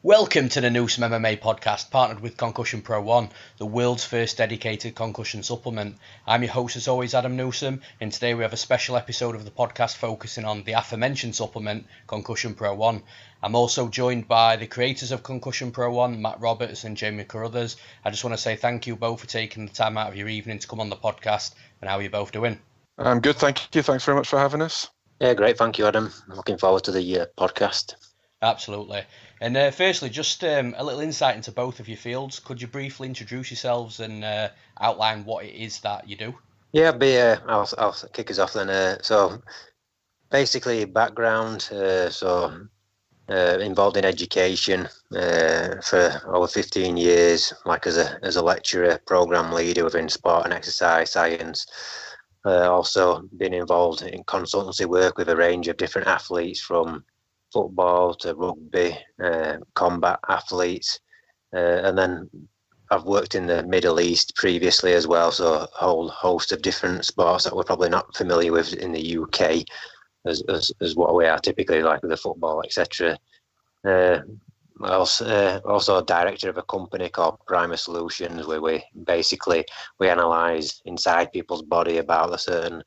Welcome to the Newsome MMA podcast, partnered with Concussion Pro 1, the world's first dedicated concussion supplement. I'm your host as always, Adam Newsome, and today we have a special episode of the podcast focusing on the aforementioned supplement, Concussion Pro 1. I'm also joined by the creators of Concussion Pro 1, Matt Roberts and Jamie Carruthers. I just want to say thank you both for taking the time out of your evening to come on the podcast, and how are you both doing? I'm good, thank you. Thanks very much for having us. Yeah, great. Thank you, Adam. I'm looking forward to the podcast. Absolutely. And firstly, just a little insight into both of your fields. Could you briefly introduce yourselves and outline what it is that you do? Yeah, I'll kick us off then. So basically, background, involved in education for over 15 years, like as a lecturer, program leader within sport and exercise science. Also been involved in consultancy work with a range of different athletes, from football to rugby, combat athletes, and then I've worked in the Middle East previously as well, so a whole host of different sports that we're probably not familiar with in the UK as what we are typically, like with the football, etc. Also a director of a company called Primer Solutions, where we analyse inside people's body about a certain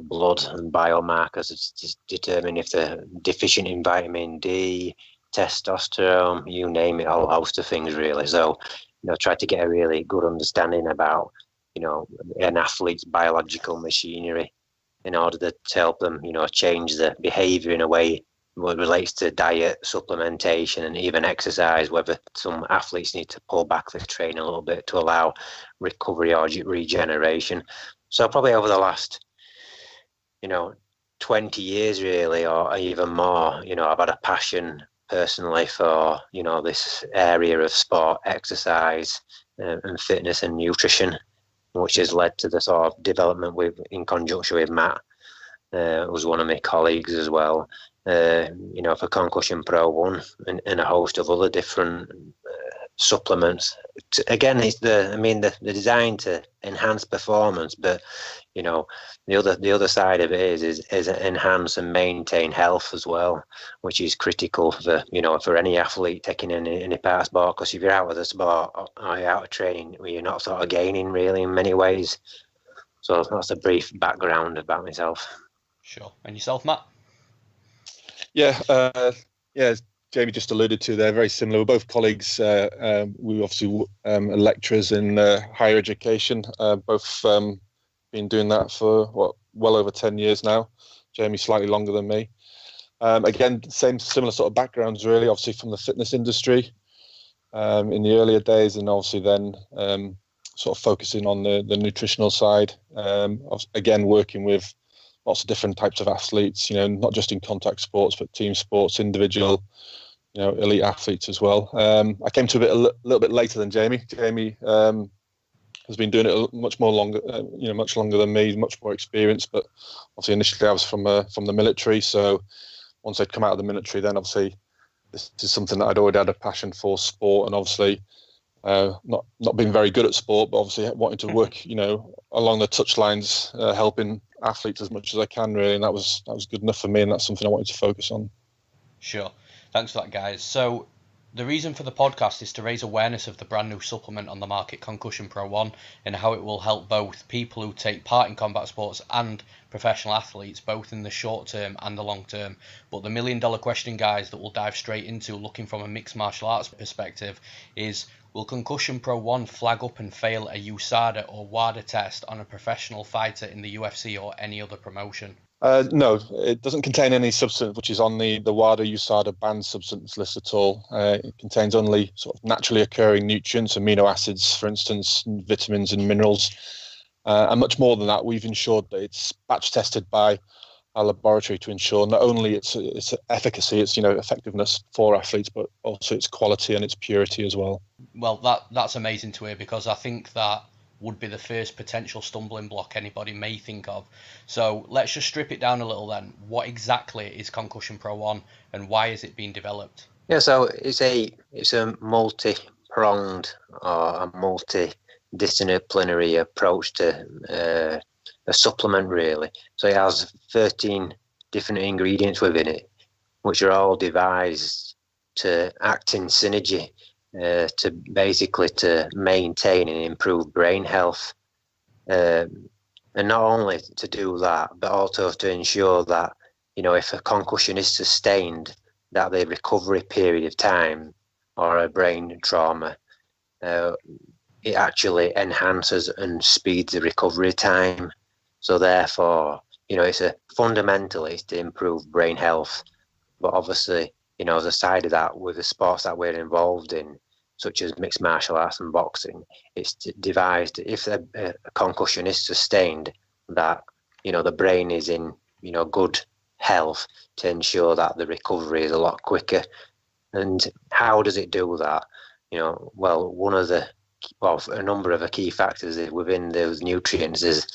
blood and biomarkers to determine if they're deficient in vitamin D, testosterone, you name it, a whole host of things really. So, try to get a really good understanding about, an athlete's biological machinery in order to help them, change the behaviour in a way what relates to diet, supplementation, and even exercise, whether some athletes need to pull back the training a little bit to allow recovery or regeneration. So probably over the last 20 years really, or even more, I've had a passion personally for, this area of sport, exercise, and fitness and nutrition, which has led to the sort of development in conjunction with Matt, who's one of my colleagues as well, for Concussion Pro 1 and a host of other different supplements. Again, they're designed to enhance performance, but the other side of it is enhance and maintain health as well, which is critical for any athlete taking any part of sport. Because if you're out of the sport or you're out of training, you're not sort of gaining really in many ways. So that's a brief background about myself. Sure. And yourself, Matt? Yeah. As Jamie just alluded to, they're very similar. We're both colleagues. We obviously are lecturers in higher education. Both been doing that for well over 10 years now. Jamie slightly longer than me. Again, similar sort of backgrounds really, obviously from the fitness industry in the earlier days, and obviously then sort of focusing on the nutritional side. Again, working with lots of different types of athletes, not just in contact sports, but team sports, individual, elite athletes as well. I came to it a little bit later than Jamie. Jamie has been doing it much longer than me, much more experienced. But obviously, initially I was from the military. So once I'd come out of the military, then obviously this is something that I'd already had a passion for, sport, and obviously not being very good at sport, but obviously wanting to work, along the touchlines, helping athletes as much as I can really, and that was good enough for me, and that's something I wanted to focus on. Sure. Thanks for that, guys. So the reason for the podcast is to raise awareness of the brand new supplement on the market, Concussion Pro 1, and how it will help both people who take part in combat sports and professional athletes, both in the short term and the long term. But the $1 million question, guys, that we'll dive straight into, looking from a mixed martial arts perspective, is: will Concussion Pro 1 flag up and fail a USADA or WADA test on a professional fighter in the UFC or any other promotion? No, it doesn't contain any substance which is on the WADA USADA banned substance list at all. It contains only sort of naturally occurring nutrients, amino acids, for instance, vitamins and minerals. And much more than that, we've ensured that it's batch tested by our laboratory to ensure not only its efficacy, its effectiveness for athletes, but also its quality and its purity as well. Well, that's amazing to hear, because I think that would be the first potential stumbling block anybody may think of. So let's just strip it down a little then. What exactly is Concussion Pro 1 and why is it being developed? Yeah, so it's a multi-pronged or a multidisciplinary approach to a supplement really. So it has 13 different ingredients within it, which are all devised to act in synergy to maintain and improve brain health. And not only to do that, but also to ensure that, if a concussion is sustained, that the recovery period of time or a brain trauma, it actually enhances and speeds the recovery time. So therefore, it's fundamentally to improve brain health. But obviously, as a side of that, with the sports that we're involved in, such as mixed martial arts and boxing, it's devised, if a concussion is sustained, that, the brain is in, good health to ensure that the recovery is a lot quicker. And how does it do that? Well, a number of the key factors within those nutrients is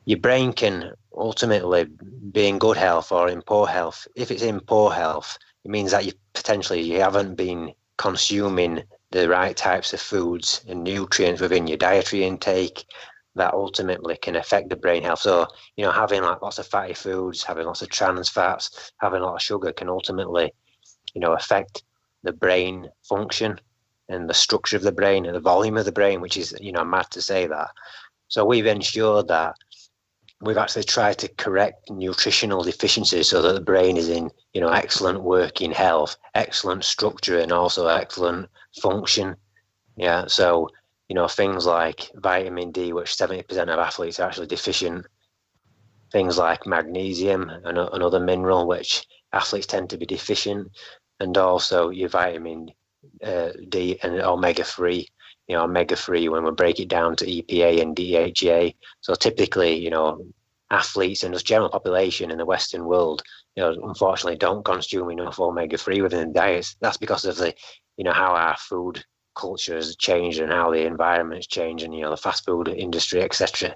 your brain can ultimately be in good health or in poor health. If it's in poor health, it means that you haven't been consuming the right types of foods and nutrients within your dietary intake that ultimately can affect the brain health. So, having lots of fatty foods, having lots of trans fats, having a lot of sugar can ultimately, affect the brain function and the structure of the brain and the volume of the brain, which is, mad to say that. So we've ensured that we've actually tried to correct nutritional deficiencies so that the brain is in, excellent working health, excellent structure, and also excellent function. Yeah. So, things like vitamin D, which 70% of athletes are actually deficient. Things like magnesium, another mineral, which athletes tend to be deficient. And also your vitamin D and omega-3. Omega-3, when we break it down to EPA and DHA. So typically, athletes and the general population in the Western world, unfortunately don't consume enough omega-3 within their diets. That's because of the, how our food culture has changed and how the environment's changed and, the fast food industry, etc.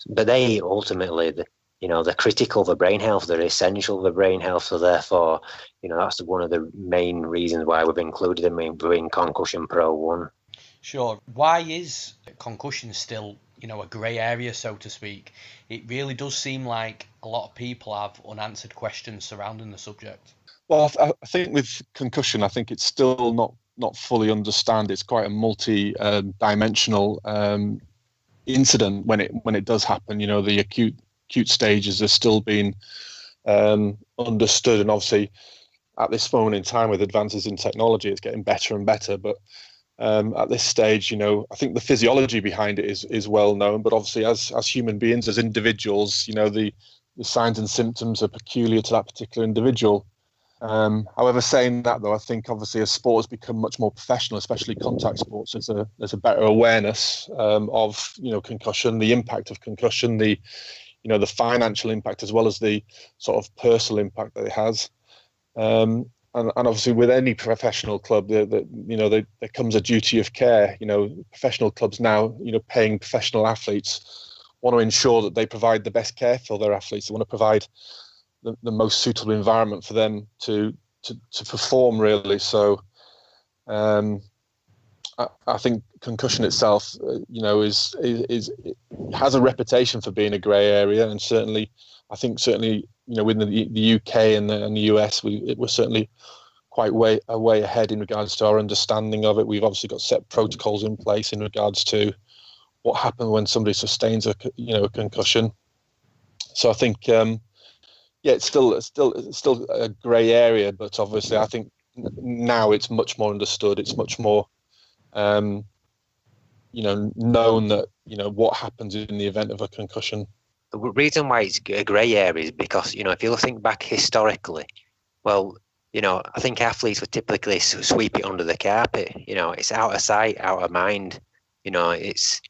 But they ultimately, they're critical for brain health. They're essential for brain health. So therefore, that's one of the main reasons why we've included them in Concussion Pro 1. Sure. Why is concussion still, a grey area, so to speak? It really does seem like a lot of people have unanswered questions surrounding the subject. Well, I think with concussion, I think it's still not fully understand. It's quite a multi-dimensional incident when it does happen. The acute stages are still being understood, and obviously at this moment in time with advances in technology, it's getting better and better. But at this stage, I think the physiology behind it is well known. But obviously, as human beings, as individuals, the signs and symptoms are peculiar to that particular individual. However, saying that though, I think obviously as sport has become much more professional, especially contact sports, there's a better awareness of concussion, the impact of concussion, the financial impact as well as the sort of personal impact that it has. And obviously with any professional club, there comes a duty of care. Professional clubs now, paying professional athletes, want to ensure that they provide the best care for their athletes. They want to provide the most suitable environment for them to perform, really. So I think concussion itself, has a reputation for being a grey area, and certainly within the UK and the US, we're certainly quite way ahead in regards to our understanding of it. We've obviously got set protocols in place in regards to what happens when somebody sustains a concussion. So I think it's still a grey area, but obviously I think now it's much more understood. It's much more known that what happens in the event of a concussion. The reason why it's a grey area is because if you think back historically, well, I think athletes would typically sweep it under the carpet. It's out of sight, out of mind. It's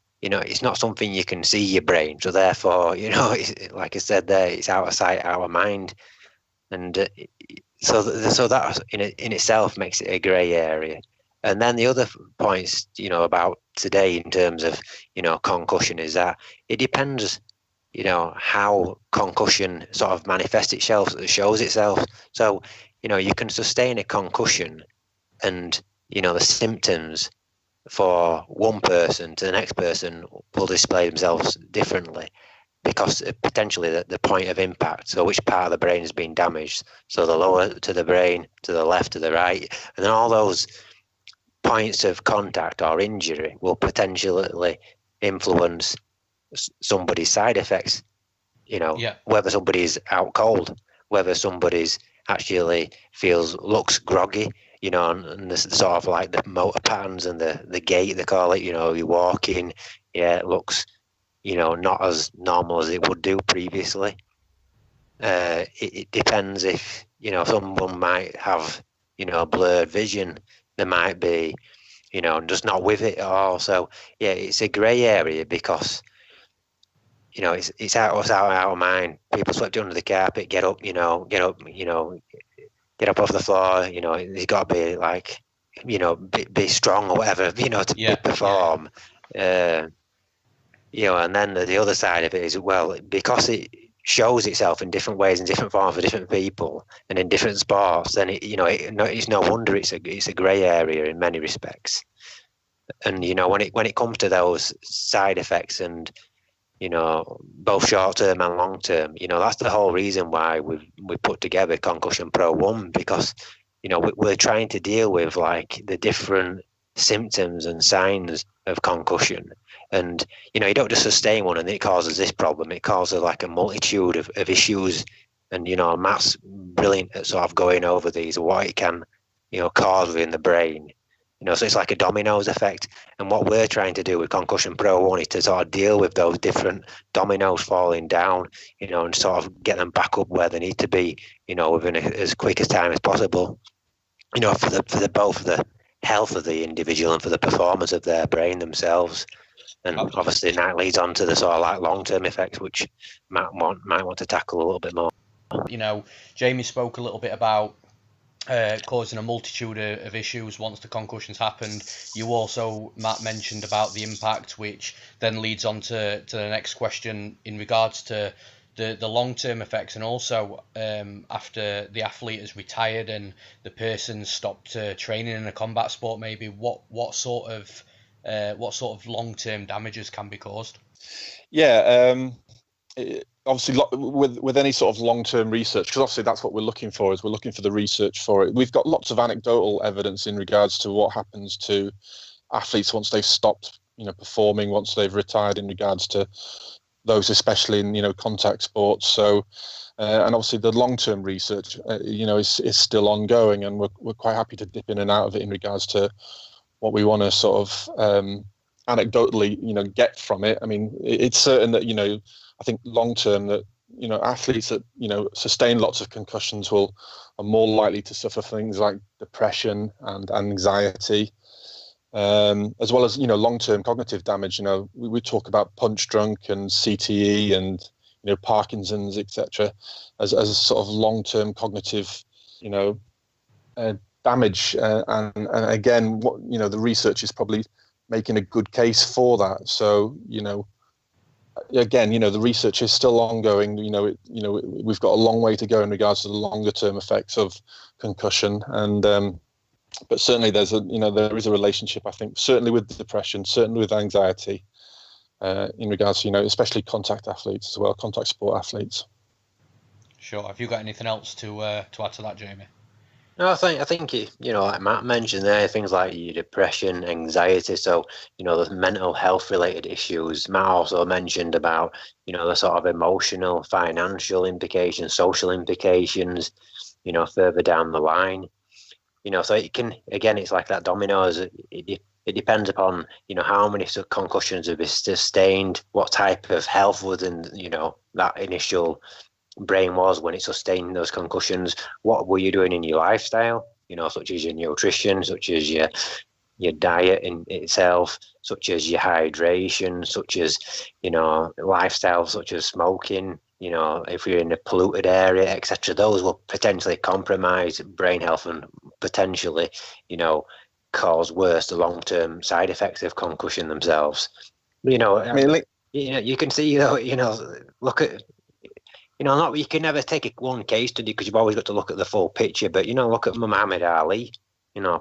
not something you can see your brain. So therefore, it's, like I said there, it's out of sight, out of mind. And so that in itself makes it a grey area. And then the other points, about today in terms of, concussion is that it depends, how concussion sort of manifests itself, shows itself. So, you can sustain a concussion and, the symptoms for one person to the next person will display themselves differently. because potentially the point of impact, so which part of the brain has been damaged, so the lower to the brain, to the left, to the right, and then all those points of contact or injury will potentially influence somebody's side effects. Whether somebody's out cold, whether somebody's actually looks groggy, and the sort of like the motor patterns and the gait, they call it, you're walking, it looks, not as normal as it would do previously. It depends if, someone might have, blurred vision, there might be, just not with it at all. So, yeah, it's a grey area because, it's out of mind. People swept under the carpet, get up off the floor, it's got to be like, be strong or whatever, to perform. And then the other side of it is, well, because it shows itself in different ways, in different forms for different people and in different sports, then it's no wonder it's a grey area in many respects. And when it comes to those side effects and both short term and long term, that's the whole reason why we put together Concussion Pro 1, because we're trying to deal with like the different symptoms and signs of concussion. And you don't just sustain one and it causes this problem, it causes like a multitude of issues. And Matt's brilliant at sort of going over these, what it can cause within the brain. So it's like a dominoes effect. And what we're trying to do with Concussion Pro 1 is to sort of deal with those different dominoes falling down, and sort of get them back up where they need to be, within as quick a time as possible, for the both the health of the individual and for the performance of their brain themselves. And obviously that leads on to the sort of like long-term effects, which Matt might want to tackle a little bit more. Jamie spoke a little bit about causing a multitude of issues once the concussion's happened. You also, Matt, mentioned about the impact, which then leads on to the next question in regards to the long-term effects, and also after the athlete has retired and the person stopped training in a combat sport, maybe what sort of long-term damages can be caused? Obviously, with any sort of long-term research, because obviously that's what we're looking for, is we're looking for the research for it. We've got lots of anecdotal evidence in regards to what happens to athletes once they've stopped, performing, once they've retired, in regards to those, especially in, contact sports. So, and obviously the long-term research, is still ongoing, and we're quite happy to dip in and out of it in regards to what we want to sort of anecdotally, get from it. I mean, it's certain that, I think long term that, athletes that, sustain lots of concussions are more likely to suffer things like depression and anxiety, as well as, long-term cognitive damage. We talk about punch drunk and CTE and, Parkinson's, etc., as sort of long-term cognitive, damage. And again, what, the research is probably making a good case for that. So, again, the research is still ongoing. We've got a long way to go in regards to the longer term effects of concussion, and but certainly there is a relationship, I think, certainly with depression, certainly with anxiety, in regards to, especially contact athletes as well, contact sport athletes. Sure. Have you got anything else to add to that, Jamie? No, I think like Matt mentioned there, things like your depression, anxiety, so, the mental health related issues. Matt also mentioned about, the sort of emotional, financial implications, social implications, further down the line. So it can, again, it's like that dominoes. It depends upon, how many concussions have been sustained, what type of health within, that initial brain was when it sustained those concussions, what were you doing in your lifestyle, such as your nutrition, such as your diet in itself, such as your hydration, such as, lifestyle, such as smoking, if you're in a polluted area, etc. Those will potentially compromise brain health and potentially, cause worse the long-term side effects of concussion themselves. You can see, look at, you can never take one case study because you've always got to look at the full picture. But, look at Muhammad Ali,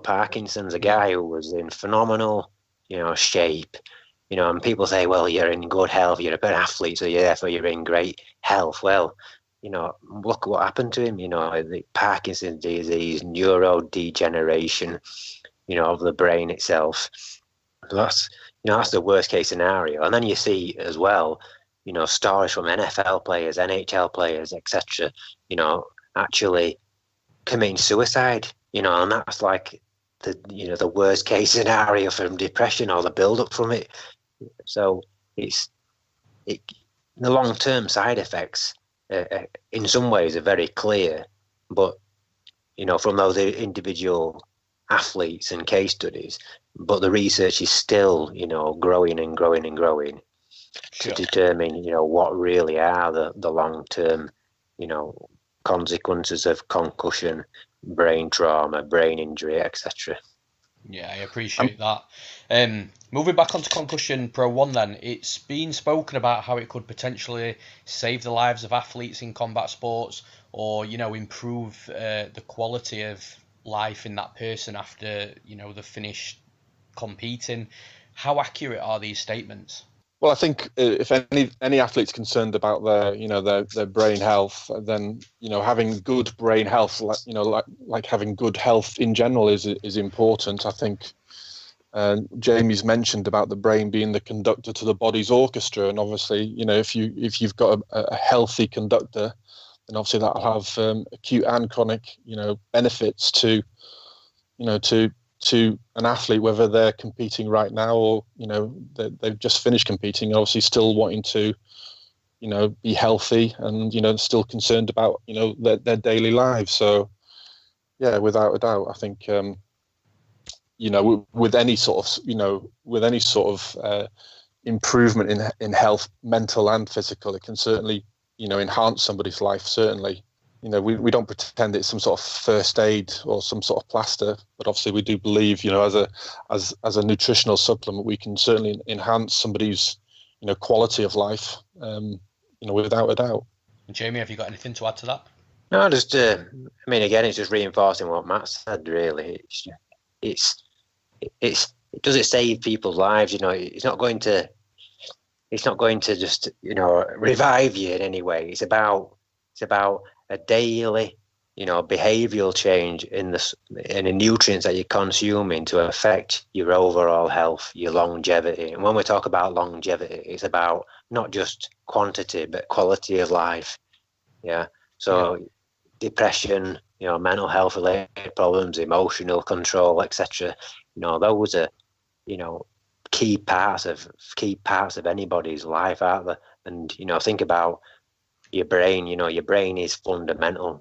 Parkinson's, a guy who was in phenomenal, shape, And people say, well, you're in good health, you're a good athlete, so therefore you're in great health. Well, look at what happened to him, the Parkinson's disease, neurodegeneration, of the brain itself. So that's the worst case scenario. And then you see as well, stories from NFL players, NHL players, etc., actually committing suicide, and that's like the worst case scenario from depression or the build up from it. So the long-term side effects in some ways are very clear, but from those individual athletes and case studies, but the research is still growing and growing and growing to determine what really are the long-term consequences of concussion, brain trauma, brain injury, etc. Yeah, I appreciate that. Moving back onto Concussion Pro 1 then, it's been spoken about how it could potentially save the lives of athletes in combat sports, or, improve the quality of life in that person after, they've finished competing. How accurate are these statements? Well, I think if any athlete's concerned about their brain health, then having good brain health, like having good health in general is important. I think Jamie's mentioned about the brain being the conductor to the body's orchestra, and obviously, if you've got a healthy conductor, then obviously that'll have acute and chronic benefits to an athlete, whether they're competing right now or they've just finished competing, obviously still wanting to be healthy and still concerned about their daily lives. So yeah, without a doubt, I think with any sort of improvement in health, mental and physical, it can certainly enhance somebody's life. Certainly, we don't pretend it's some sort of first aid or some sort of plaster, but obviously we do believe, as a nutritional supplement, we can certainly enhance somebody's, quality of life, without a doubt. And Jamie, have you got anything to add to that? No, just, again, it's just reinforcing what Matt said, really. Does it save people's lives? It's not going to just, revive you in any way. It's about a daily, behavioural change in the nutrients that you're consuming to affect your overall health, your longevity. And when we talk about longevity, it's about not just quantity but quality of life. Yeah. So depression, mental health related problems, emotional control, etc. Those are, key parts of anybody's life, aren't they? And think about your brain. Your brain is fundamental.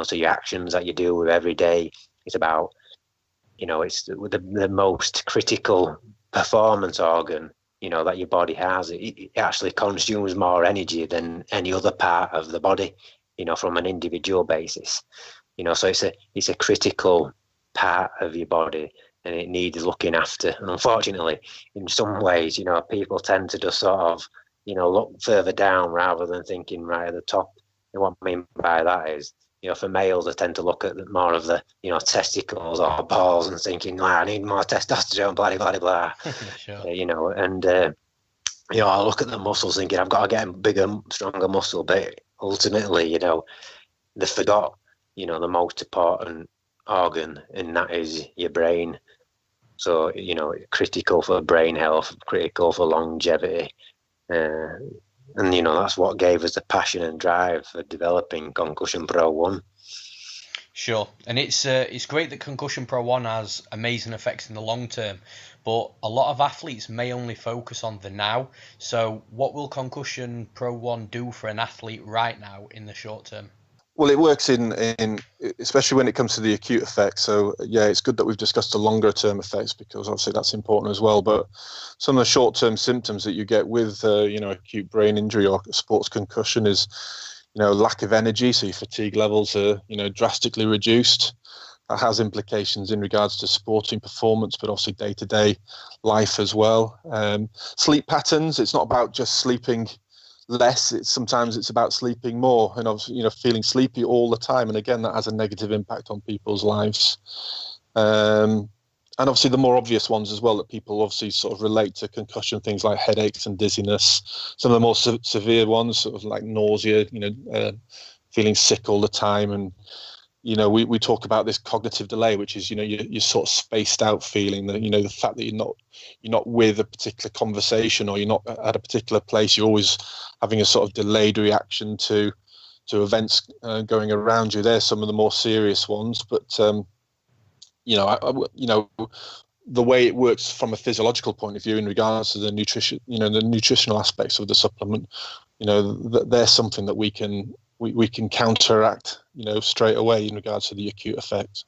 So your actions that you do every day, it's about, it's the most critical performance organ, that your body has. It actually consumes more energy than any other part of the body, from an individual basis. So it's a critical part of your body, and it needs looking after. And unfortunately, in some ways, people tend to just sort of, look further down rather than thinking right at the top. And what I mean by that is, for males, I tend to look at more of the, testicles or balls and thinking, I need more testosterone, blah, blah, blah. Sure. I look at the muscles thinking I've got to get a bigger, stronger muscle. But ultimately, they forgot, the most important organ, and that is your brain. So, critical for brain health, critical for longevity. And that's what gave us the passion and drive for developing Concussion Pro 1. Sure, and it's great that Concussion Pro 1 has amazing effects in the long term, but a lot of athletes may only focus on the now. So what will Concussion Pro 1 do for an athlete right now in the short term? Well, it works in especially when it comes to the acute effects. So yeah, it's good that we've discussed the longer term effects, because obviously that's important as well. But some of the short term symptoms that you get with acute brain injury or sports concussion is lack of energy. So your fatigue levels are drastically reduced. That has implications in regards to sporting performance, but obviously day to day life as well. Sleep patterns. It's not about just sleeping less. Sometimes it's about sleeping more, and obviously feeling sleepy all the time, and again that has a negative impact on people's lives. And obviously the more obvious ones as well that people obviously sort of relate to concussion, things like headaches and dizziness. Some of the more severe ones, sort of like nausea, feeling sick all the time. And, we talk about this cognitive delay, which is, you're sort of spaced out feeling that, the fact that you're not with a particular conversation, or you're not at a particular place. You're always having a sort of delayed reaction to events going around you. They're some of the more serious ones, but, the way it works from a physiological point of view in regards to the nutrition, the nutritional aspects of the supplement, they're something that we can counteract, straight away in regards to the acute effects.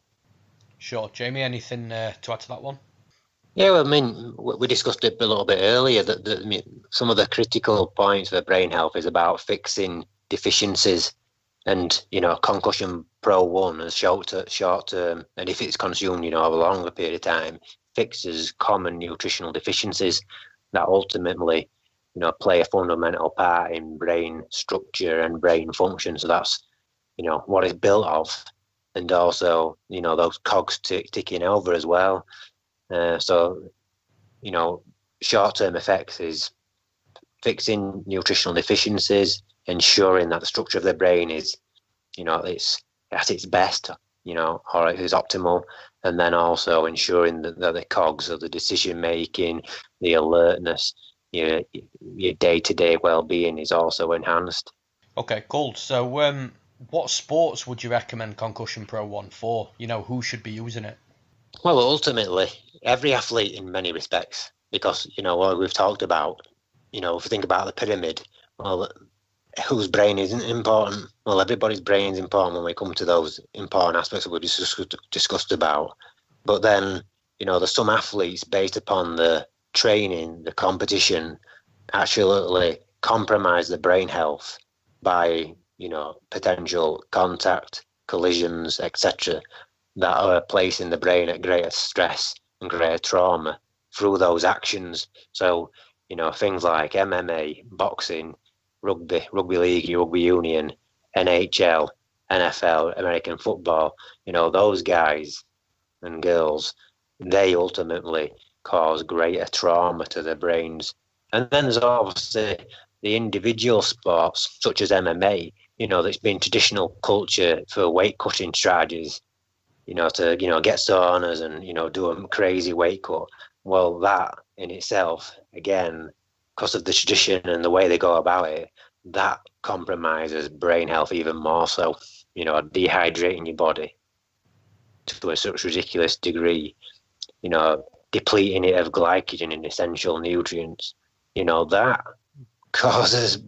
Sure. Jamie, anything to add to that one? Yeah, well, I mean, we discussed it a little bit earlier that some of the critical points for brain health is about fixing deficiencies. And, Concussion Pro 1 is short term, and if it's consumed, over a longer period of time, fixes common nutritional deficiencies that ultimately, play a fundamental part in brain structure and brain function. So that's, what it's built of. And also, those cogs ticking over as well. So, short-term effects is fixing nutritional deficiencies, ensuring that the structure of the brain is, it's at its best, or it is optimal, and then also ensuring that the cogs of the decision making, the alertness, your day-to-day well-being is also enhanced. Okay, cool. So, what sports would you recommend Concussion Pro 1 for? Who should be using it? Well, ultimately, every athlete in many respects, because what we've talked about, if you think about the pyramid, well, whose brain isn't important? Well, everybody's brain is important when we come to those important aspects that we discussed about. But then, there's some athletes, based upon the training, the competition, actually compromise the brain health by, potential contact, collisions, etc., that are placing the brain at greater stress and greater trauma through those actions. So, things like MMA, boxing, rugby league, rugby union, NHL, NFL, American football, those guys and girls, they ultimately cause greater trauma to their brains. And then there's obviously the individual sports, such as MMA, that's been traditional culture for weight cutting strategies, to, get saunas and, do a crazy weight cut. Well, that in itself, again, because of the tradition and the way they go about it, that compromises brain health even more so, dehydrating your body to a such ridiculous degree, depleting it of glycogen and essential nutrients, that causes,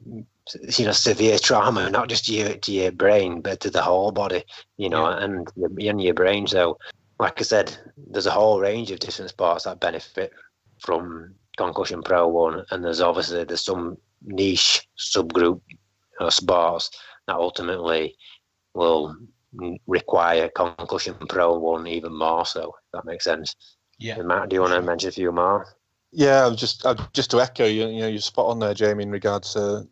severe trauma, not just to your brain, but to the whole body, and your brain. So, like I said, there's a whole range of different sports that benefit from Concussion Pro 1, and there's some niche subgroup sports that ultimately will require Concussion Pro 1 even more so, if that makes sense. Yeah. And Matt, do you want to mention a few more? Yeah, just to echo, you're spot on there, Jamie, in regards to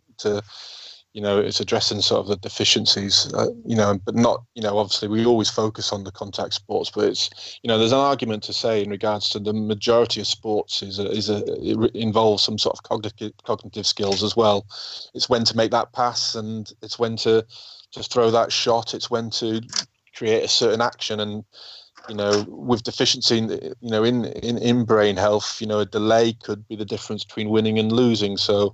it's addressing sort of the deficiencies, but not, obviously we always focus on the contact sports, but it's, there's an argument to say in regards to the majority of sports it involves some sort of cognitive skills as well. It's when to make that pass, and it's when to throw that shot. It's when to create a certain action. And, with deficiency, in brain health, a delay could be the difference between winning and losing. So,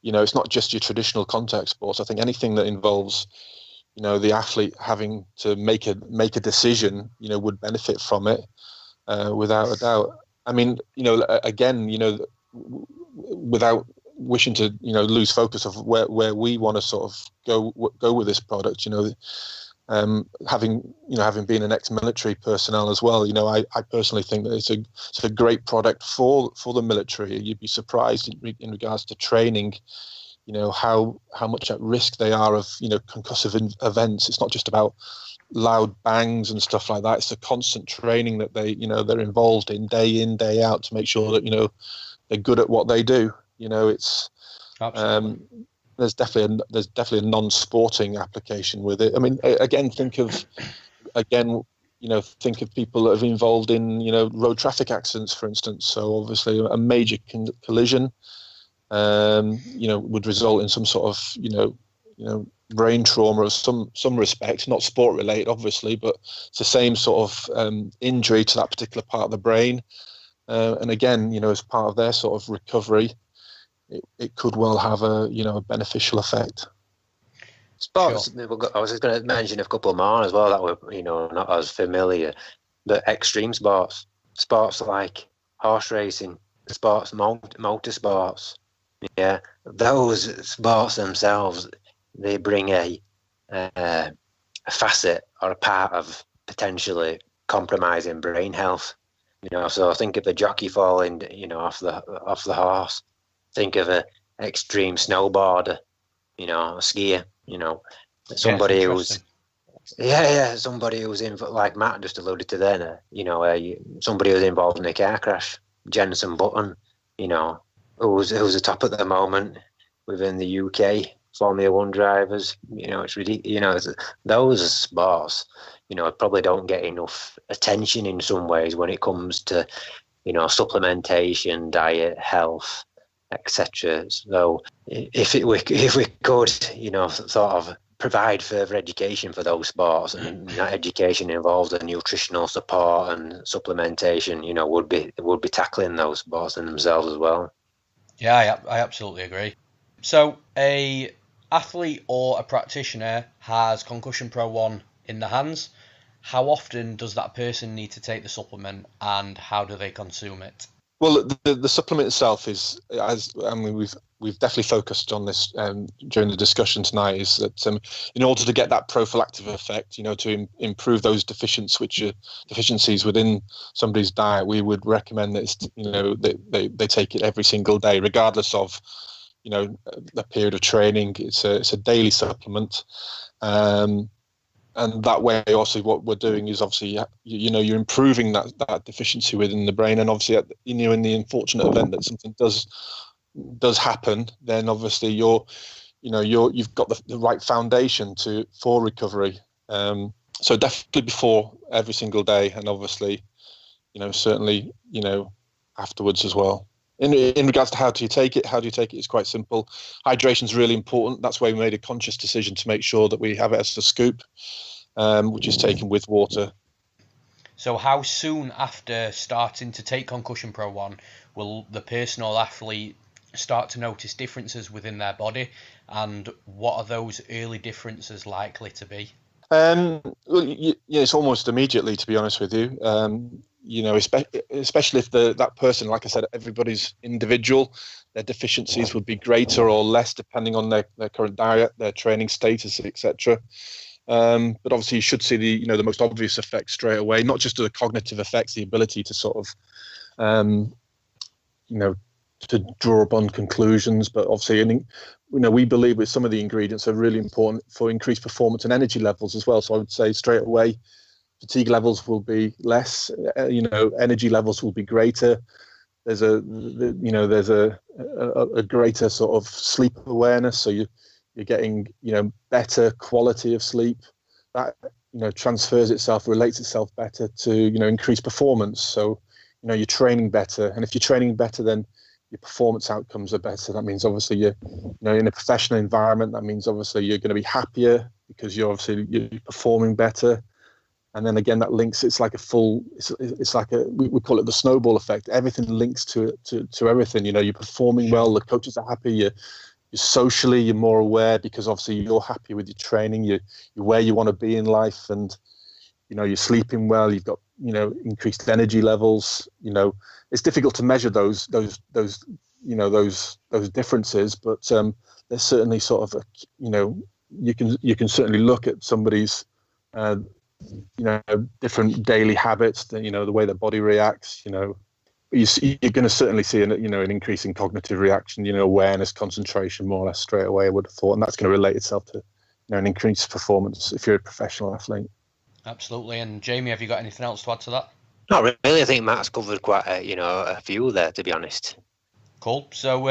it's not just your traditional contact sports. I think anything that involves, the athlete having to make a decision, would benefit from it, without a doubt. I mean, again, without wishing to, lose focus of where we want to sort of go with this product, having been an ex-military personnel as well, I personally think that it's a great product for the military. You'd be surprised in regards to training, how much at risk they are of, concussive events. It's not just about loud bangs and stuff like that. It's the constant training that they're involved in, day out, to make sure that, they're good at what they do. It's absolutely. There's definitely a non-sporting application with it. I mean, again, think of think of people that have been involved in, road traffic accidents, for instance. So obviously a major collision, would result in some sort of, brain trauma of some respect, not sport related, obviously, but it's the same sort of injury to that particular part of the brain. And again, as part of their sort of recovery, it could well have a beneficial effect. Sports. Sure. I was just going to mention a couple more as well that were, not as familiar. The extreme sports like horse racing, motorsports. Yeah, those sports themselves, they bring a facet or a part of potentially compromising brain health. So think of a jockey falling, off the horse. Think of a extreme snowboarder, a skier. Somebody who's somebody who's in, like Matt just alluded to then, somebody who's involved in a car crash, Jenson Button, who's the top at the moment within the UK Formula One drivers. It's ridiculous. Those sports, probably don't get enough attention in some ways when it comes to, supplementation, diet, health, etc. So if we could, sort of provide further education for those sports, and that education involves the nutritional support and supplementation, would be tackling those sports in themselves as well. Yeah, I absolutely agree. So a athlete or a practitioner has Concussion Pro 1 in their hands. How often does that person need to take the supplement, and how do they consume it? Well, the supplement itself is, we've definitely focused on this during the discussion tonight, is that in order to get that prophylactic effect, to improve those deficiencies within somebody's diet, we would recommend that they take it every single day, regardless of the period of training. It's a daily supplement. And that way, also, what we're doing is obviously, you're improving that deficiency within the brain. And obviously, in the unfortunate event that something does happen, then obviously you've got the right foundation for recovery. So definitely before every single day, and obviously, certainly, afterwards as well. In regards to how do you take it is quite simple. Hydration is really important. That's why we made a conscious decision to make sure that we have it as a scoop, which is taken with water. So how soon after starting to take Concussion Pro 1 will the person or athlete start to notice differences within their body, and what are those early differences likely to be? Well, it's almost immediately, to be honest with you. Especially if that person, like I said, everybody's individual, their deficiencies would be greater or less depending on their current diet, their training status, etc. But obviously you should see the most obvious effects straight away, not just the cognitive effects, the ability to sort of, to draw upon conclusions, but obviously, we believe with some of the ingredients are really important for increased performance and energy levels as well. So I would say straight away, fatigue levels will be less, energy levels will be greater. There's a greater sort of sleep awareness. So you're getting, better quality of sleep that, transfers itself, relates itself better to, increased performance. So, you're training better. And if you're training better, then your performance outcomes are better. That means obviously you're, in a professional environment, that means obviously you're going to be happier because you're performing better. And then again, that links. It's like we call it the snowball effect. Everything links to everything. You're performing well. The coaches are happy. You're socially, you're more aware because obviously you're happy with your training. You're where you want to be in life, and you're sleeping well. You've got increased energy levels. It's difficult to measure those differences, but there's certainly sort of you can certainly look at somebody's different daily habits, the way their body reacts, you're going to certainly see an increase in cognitive reaction, awareness, concentration, more or less straight away, I would have thought. And that's going to relate itself to, an increased performance if you're a professional athlete. Absolutely. And Jamie, have you got anything else to add to that? Not really. I think Matt's covered quite a few there, to be honest. Cool. So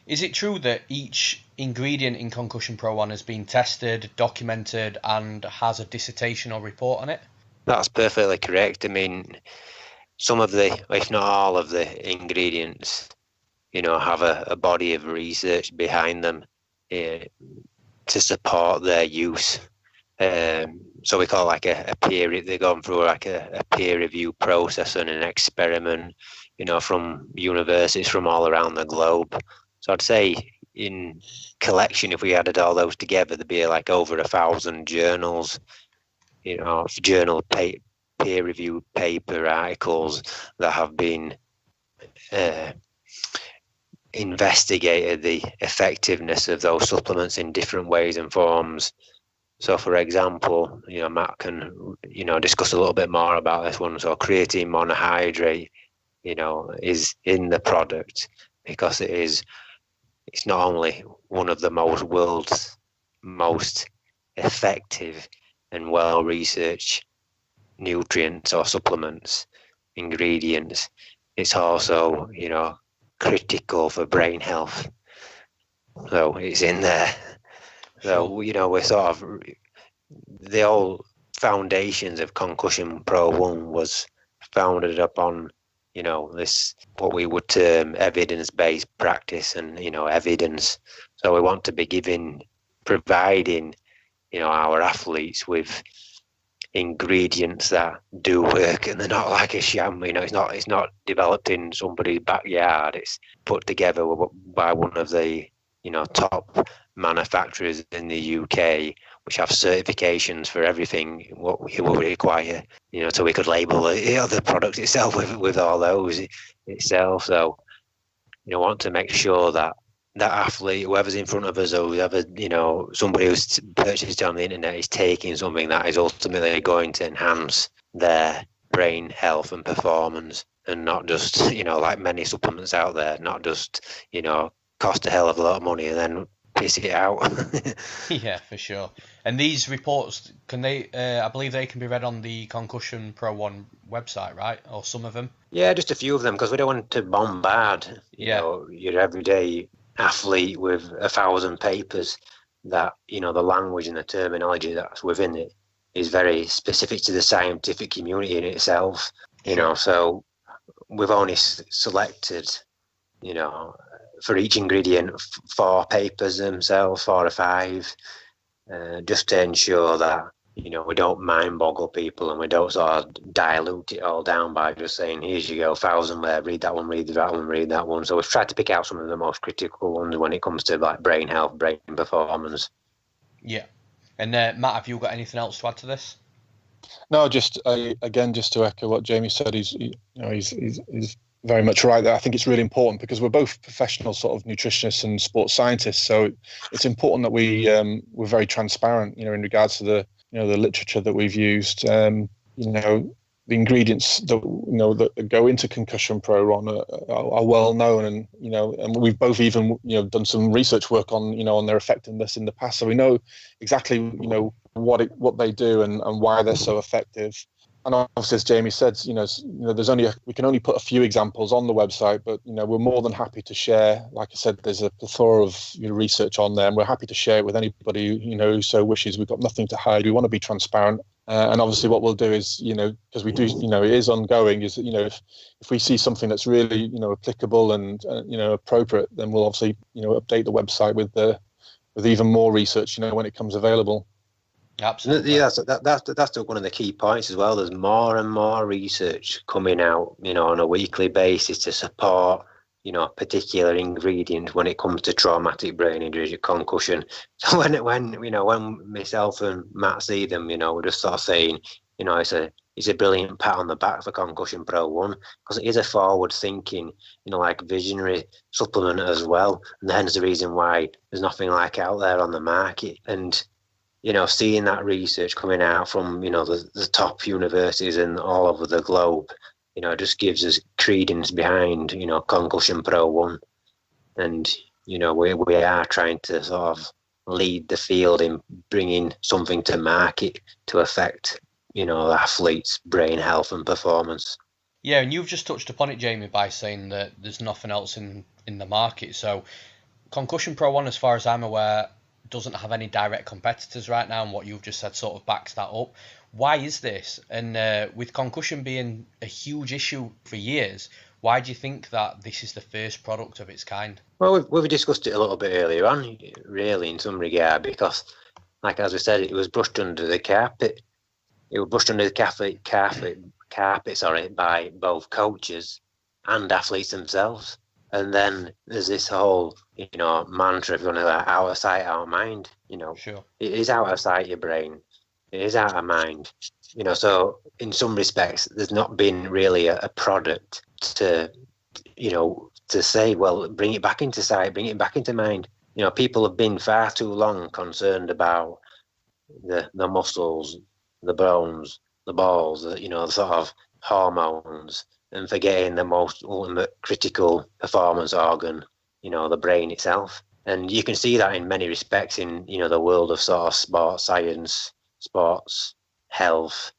is it true that each ingredient in Concussion Pro 1 has been tested, documented, and has a dissertation or report on it? That's perfectly correct. I mean, some of the, if not all of the ingredients, have a body of research behind them to support their use. So we call like a peer. They've gone through like a peer review process and an experiment, from universities from all around the globe. So I'd say in collection, if we added all those together, there'd be like over 1,000 journals, peer review paper articles that have been investigated the effectiveness of those supplements in different ways and forms. So, for example, Matt can, discuss a little bit more about this one. So, creatine monohydrate, is in the product because it's not only one of the world's most effective and well-researched nutrients or supplements, ingredients. It's also, critical for brain health. So it's in there. So, we're sort of, the whole foundations of Concussion Pro 1 was founded upon, this, what we would term evidence-based practice and, evidence. So we want to be providing, our athletes with ingredients that do work, and they're not like a sham. It's not developed in somebody's backyard. It's put together by one of the top manufacturers in the UK, which have certifications for everything what we will require, so we could label the product itself with all those itself. So want to make sure that athlete, whoever's in front of us, or whoever, somebody who's purchased it on the internet, is taking something that is ultimately going to enhance their brain health and performance, and not just, like many supplements out there, not just, cost a hell of a lot of money and then piss it out. Yeah, for sure. And these reports, can they, I believe they can be read on the Concussion Pro 1 website, right? Or some of them? Yeah, just a few of them, because we don't want to bombard, your everyday athlete with 1,000 papers that, the language and the terminology that's within it is very specific to the scientific community in itself, so we've only selected, for each ingredient, 4 papers themselves, 4 or 5, just to ensure that, we don't mind boggle people, and we don't sort of dilute it all down by just saying, here's you go, 1,000 there, read that one, read that one, read that one. So we've tried to pick out some of the most critical ones when it comes to like brain health, brain performance. Yeah. And Matt, have you got anything else to add to this? No, just again, just to echo what Jamie said, he's very much right there. I think it's really important because we're both professional sort of nutritionists and sports scientists, so it's important that we're very transparent, in regards to the the literature that we've used. The ingredients that go into Concussion Pro are well known, and and we've both even done some research work on on their effectiveness in the past, so we know exactly what they do and why they're so effective. And obviously, as Jamie said, we can only put a few examples on the website, but we're more than happy to share. Like I said, there's a plethora of research on there, and we're happy to share it with anybody who so wishes. We've got nothing to hide. We want to be transparent, and obviously, what we'll do is because we do it is ongoing. Is if we see something that's really applicable and appropriate, then we'll obviously update the website with even more research when it comes available. Absolutely. Yeah, that's one of the key points as well. There's more and more research coming out, on a weekly basis to support, particular ingredients when it comes to traumatic brain injury, concussion. So when myself and Matt see them, we're just sort of saying, it's a brilliant pat on the back for Concussion Pro 1, because it is a forward-thinking, like visionary supplement as well, and hence the reason why there's nothing like out there on the market. And seeing that research coming out from, the top universities and all over the globe, just gives us credence behind, Concussion Pro 1. And, we are trying to sort of lead the field in bringing something to market to affect, the athletes' brain health and performance. Yeah, and you've just touched upon it, Jamie, by saying that there's nothing else in the market. So Concussion Pro 1, as far as I'm aware, doesn't have any direct competitors right now, and what you've just said sort of backs that up. Why is this? And with concussion being a huge issue for years, why do you think that this is the first product of its kind? Well, we've discussed it a little bit earlier on, really, in some regard, because, like as we said, it was brushed under the carpet. It was brushed under the carpet, by both coaches and athletes themselves. And then there's this whole, mantra, if you want to, out of sight, out of mind. Sure. It is out of sight, your brain. It is out of mind. So in some respects, there's not been really a product to say, well, bring it back into sight, bring it back into mind. People have been far too long concerned about the muscles, the bones, the balls, the sort of hormones, and forgetting the most ultimate critical performance organ, the brain itself. And you can see that in many respects in, the world of sort of sports science, sports health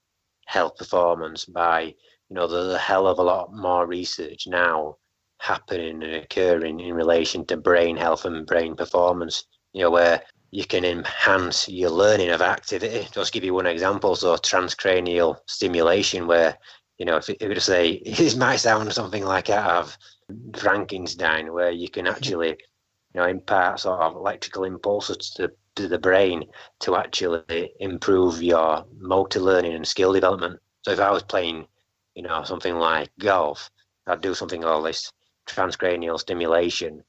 performance by, there's a hell of a lot more research now happening and occurring in relation to brain health and brain performance, where you can enhance your learning of activity. Just give you one example. So transcranial stimulation, where, if you were to say, this might sound something like out of Frankenstein, where you can actually, impart sort of electrical impulses to the brain to actually improve your motor learning and skill development. So if I was playing, something like golf, I'd do something like this transcranial stimulation,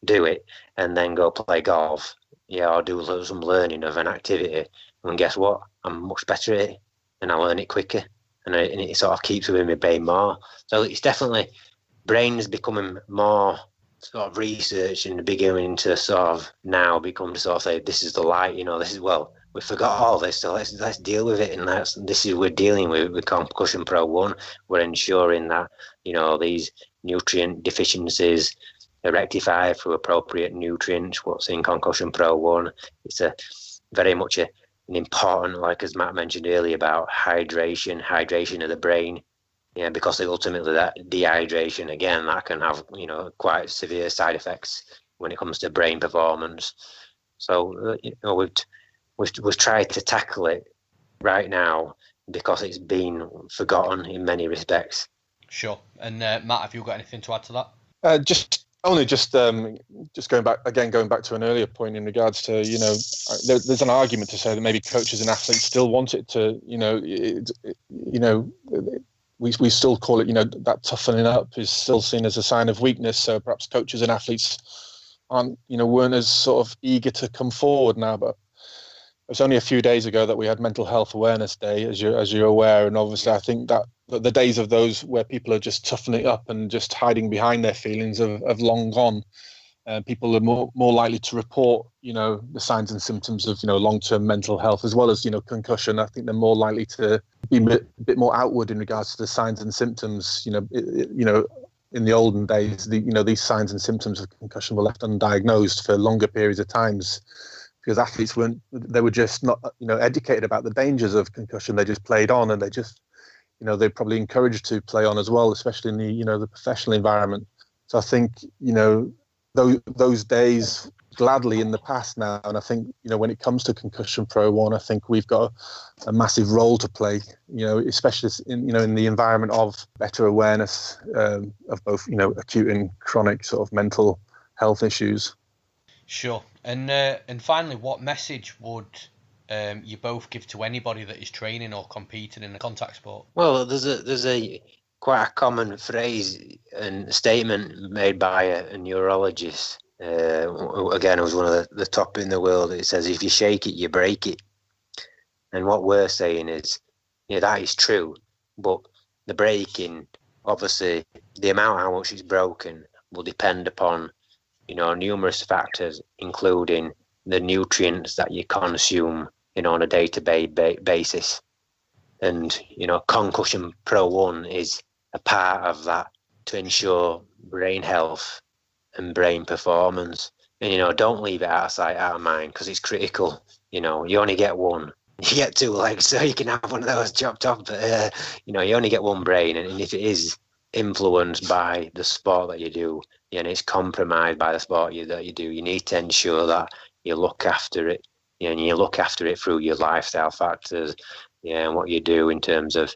do it, and then go play golf. I'll do some learning of an activity, and guess what? I'm much better at it, and I learn it quicker, and it sort of keeps within my brain more. So it's definitely, brain's becoming more sort of research and beginning to sort of now become to sort of say, this is the light, this is, well, we forgot all this, so let's deal with it, and this is we're dealing with Concussion Pro 1. We're ensuring that, these nutrient deficiencies are rectified through appropriate nutrients, what's in Concussion Pro 1. It's very much an important, like as Matt mentioned earlier, about hydration of the brain. Because ultimately that dehydration, again, that can have, quite severe side effects when it comes to brain performance. So, we've tried to tackle it right now because it's been forgotten in many respects. Sure. And Matt, have you got anything to add to that? Just going back to an earlier point in regards to, there's an argument to say that maybe coaches and athletes still want it to, we still call it, that toughening up is still seen as a sign of weakness. So perhaps coaches and athletes weren't as sort of eager to come forward now. But it was only a few days ago that we had Mental Health Awareness Day, as you're aware. And obviously, I think that the days of those where people are just toughening up and just hiding behind their feelings have long gone. People are more likely to report, the signs and symptoms of, long-term mental health, as well as, concussion. I think they're more likely to be a bit more outward in regards to the signs and symptoms. In the olden days, these signs and symptoms of concussion were left undiagnosed for longer periods of times because athletes were just not, educated about the dangers of concussion. They just played on, and they just, they're probably encouraged to play on as well, especially in the professional environment. So I think, those days gladly in the past now. And I think, when it comes to Concussion Pro 1, I think we've got a massive role to play, especially in the environment of better awareness of both, acute and chronic sort of mental health issues. Sure. And finally, what message would you both give to anybody that is training or competing in a contact sport? Well, there's a quite a common phrase and statement made by a neurologist. Again, it was one of the top in the world. It says, if you shake it, you break it. And what we're saying is, that is true. But the breaking, obviously, the amount how much it's broken will depend upon, numerous factors, including the nutrients that you consume, on a day-to-day basis. And, Concussion Pro 1 is a part of that to ensure brain health and brain performance. And, don't leave it out of sight, out of mind, because it's critical. You only get one. You get two legs, so you can have one of those chopped off. But, you only get one brain. And if it is influenced by the sport that you do, and it's compromised by the sport that you do, you need to ensure that you look after it. And you look after it through your lifestyle factors, Yeah, and what you do in terms of,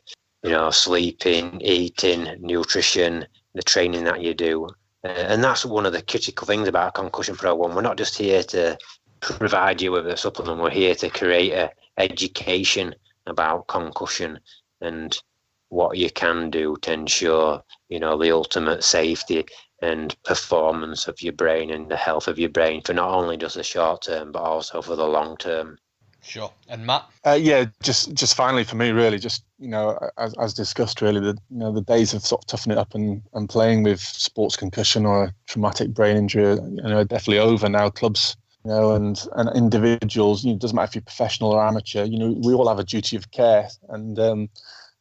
sleeping, eating, nutrition, the training that you do. And that's one of the critical things about Concussion Pro 1. We're not just here to provide you with a supplement. We're here to create a education about concussion and what you can do to ensure, the ultimate safety and performance of your brain and the health of your brain for not only just the short term, but also for the long term. Sure. And Matt? Just finally for me, really, just, as discussed, really, the days of sort of toughing it up and playing with sports concussion or a traumatic brain injury, are definitely over now. Clubs, and individuals, it doesn't matter if you're professional or amateur, we all have a duty of care. And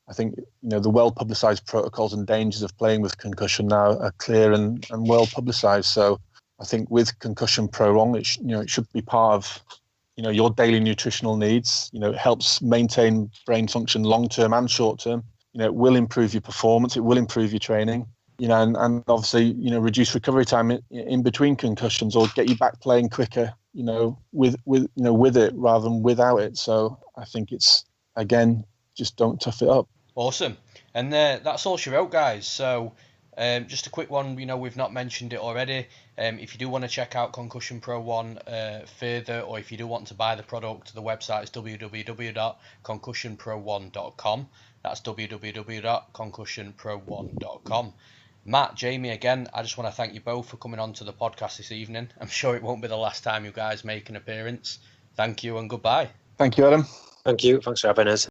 I think, the well-publicised protocols and dangers of playing with concussion now are clear and well-publicised. So I think with Concussion Pro 1, it should be part of, your daily nutritional needs. It helps maintain brain function long-term and short-term. It will improve your performance. It will improve your training, and obviously, reduce recovery time in between concussions or get you back playing quicker, with it rather than without it. So I think it's, again, just don't tough it up. Awesome. And that's all she wrote, guys. So just a quick one, we've not mentioned it already. If you do want to check out Concussion Pro 1 further, or if you do want to buy the product, the website is www.concussionpro1.com. That's www.concussionpro1.com. Matt, Jamie, again, I just want to thank you both for coming on to the podcast this evening. I'm sure it won't be the last time you guys make an appearance. Thank you and goodbye. Thank you, Adam. Thank you. Thanks for having us.